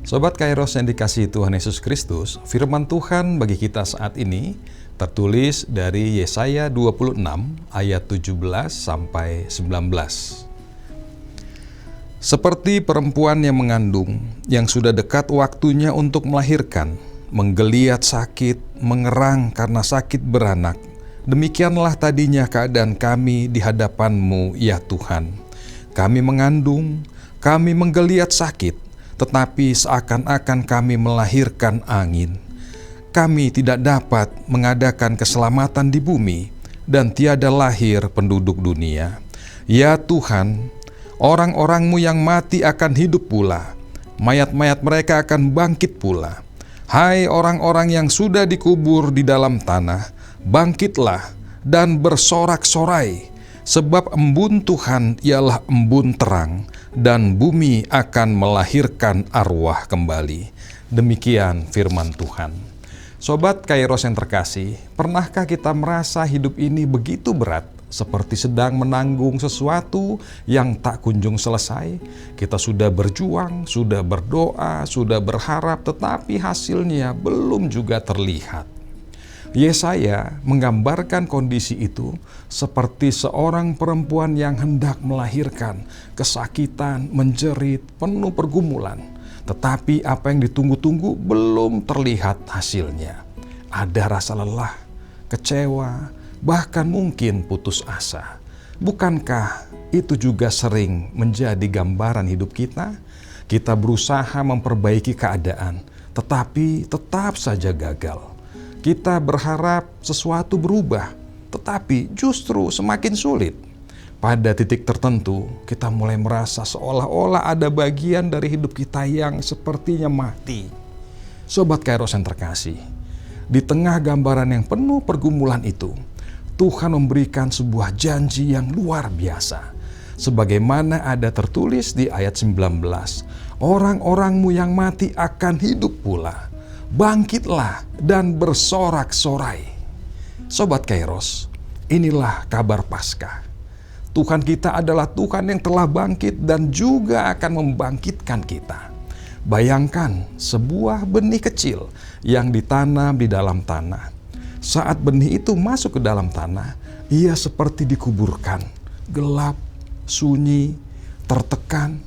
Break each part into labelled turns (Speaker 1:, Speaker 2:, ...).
Speaker 1: Sobat Kairos yang dikasihi Tuhan Yesus Kristus, firman Tuhan bagi kita saat ini tertulis dari Yesaya 26 ayat 17 sampai 19. Seperti perempuan yang mengandung, yang sudah dekat waktunya untuk melahirkan, menggeliat sakit, mengerang karena sakit beranak, demikianlah tadinya keadaan kami di hadapan-Mu, ya Tuhan. Kami mengandung, kami menggeliat sakit, tetapi seakan-akan kami melahirkan angin. Kami tidak dapat mengadakan keselamatan di bumi, dan tiada lahir penduduk dunia. Ya Tuhan, orang-orang-Mu yang mati akan hidup pula, mayat-mayat mereka akan bangkit pula. Hai orang-orang yang sudah dikubur di dalam tanah, bangkitlah dan bersorak-sorai, sebab embun Tuhan ialah embun terang, dan bumi akan melahirkan arwah kembali. Demikian firman Tuhan. Sobat Kairos yang terkasih, pernahkah kita merasa hidup ini begitu berat, seperti sedang menanggung sesuatu yang tak kunjung selesai? Kita sudah berjuang, sudah berdoa, sudah berharap, tetapi hasilnya belum juga terlihat. Yesaya menggambarkan kondisi itu seperti seorang perempuan yang hendak melahirkan, kesakitan, menjerit, penuh pergumulan. Tetapi apa yang ditunggu-tunggu belum terlihat hasilnya. Ada rasa lelah, kecewa, bahkan mungkin putus asa. Bukankah itu juga sering menjadi gambaran hidup kita? Kita berusaha memperbaiki keadaan, tetapi tetap saja gagal. Kita berharap sesuatu berubah, tetapi justru semakin sulit. Pada titik tertentu, kita mulai merasa seolah-olah ada bagian dari hidup kita yang sepertinya mati. Sobat Kairos yang terkasih, di tengah gambaran yang penuh pergumulan itu, Tuhan memberikan sebuah janji yang luar biasa. Sebagaimana ada tertulis di ayat 19, orang-orang-Mu yang mati akan hidup pula. Bangkitlah dan bersorak-sorai. Sobat Kairos, inilah kabar Paskah. Tuhan kita adalah Tuhan yang telah bangkit dan juga akan membangkitkan kita. Bayangkan sebuah benih kecil yang ditanam di dalam tanah. Saat benih itu masuk ke dalam tanah, ia seperti dikuburkan, gelap, sunyi, tertekan.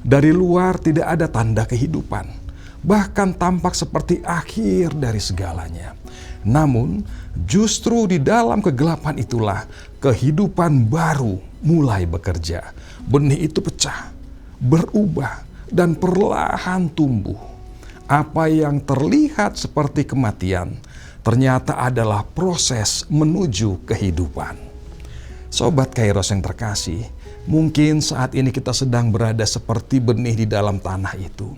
Speaker 1: Dari luar tidak ada tanda kehidupan. Bahkan tampak seperti akhir dari segalanya. Namun, justru di dalam kegelapan itulah kehidupan baru mulai bekerja. Benih itu pecah, berubah, dan perlahan tumbuh. Apa yang terlihat seperti kematian, ternyata adalah proses menuju kehidupan. Sobat Kairos yang terkasih, mungkin saat ini kita sedang berada seperti benih di dalam tanah itu.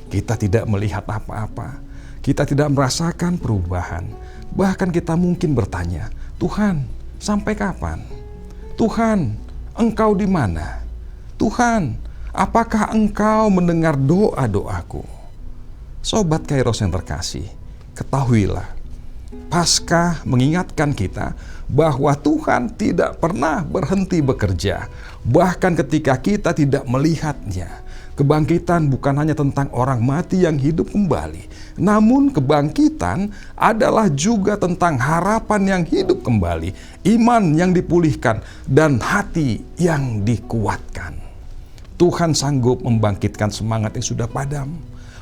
Speaker 1: Kita tidak melihat apa-apa, kita tidak merasakan perubahan. Bahkan kita mungkin bertanya, Tuhan, sampai kapan? Tuhan, Engkau di mana? Tuhan, apakah Engkau mendengar doa-doaku? Sobat Kairos yang terkasih, ketahuilah, Paskah mengingatkan kita bahwa Tuhan tidak pernah berhenti bekerja, bahkan ketika kita tidak melihatnya. Kebangkitan bukan hanya tentang orang mati yang hidup kembali, namun kebangkitan adalah juga tentang harapan yang hidup kembali, iman yang dipulihkan, dan hati yang dikuatkan. Tuhan sanggup membangkitkan semangat yang sudah padam,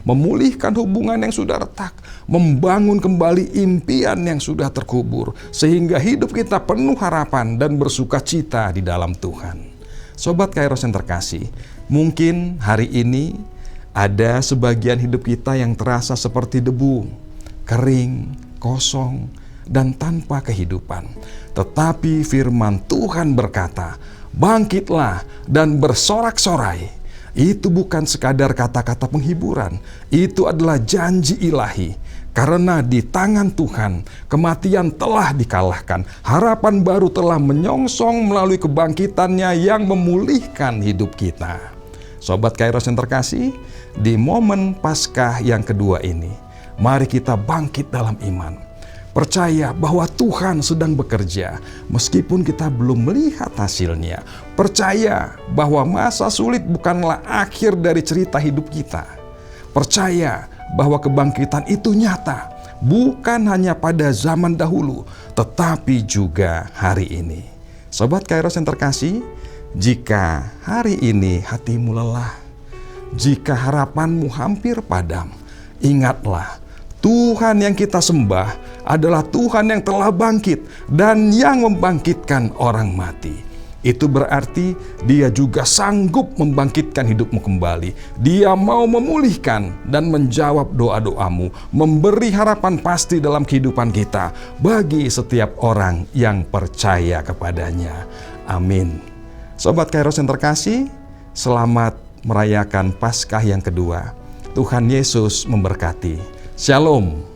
Speaker 1: memulihkan hubungan yang sudah retak, membangun kembali impian yang sudah terkubur, sehingga hidup kita penuh harapan dan bersukacita di dalam Tuhan. Sobat Kairos yang terkasih, mungkin hari ini ada sebagian hidup kita yang terasa seperti debu, kering, kosong, dan tanpa kehidupan. Tetapi firman Tuhan berkata, bangkitlah dan bersorak-sorai. Itu bukan sekadar kata-kata penghiburan, itu adalah janji ilahi. Karena di tangan Tuhan, kematian telah dikalahkan. Harapan baru telah menyongsong melalui kebangkitannya yang memulihkan hidup kita. Sobat Kairos yang terkasih, di momen Paskah yang kedua ini, mari kita bangkit dalam iman. Percaya bahwa Tuhan sedang bekerja meskipun kita belum melihat hasilnya. Percaya bahwa masa sulit bukanlah akhir dari cerita hidup kita. percaya bahwa kebangkitan itu nyata, bukan hanya pada zaman dahulu, tetapi juga hari ini. Sobat Kairos yang terkasih, jika hari ini hatimu lelah, jika harapanmu hampir padam, ingatlah, Tuhan yang kita sembah adalah Tuhan yang telah bangkit dan yang membangkitkan orang mati. Itu berarti Dia juga sanggup membangkitkan hidupmu kembali. Dia mau memulihkan dan menjawab doa-doamu, memberi harapan pasti dalam kehidupan kita bagi setiap orang yang percaya kepadanya. Amin. Sobat Kairos yang terkasih, selamat merayakan Paskah yang kedua. Tuhan Yesus memberkati. Shalom.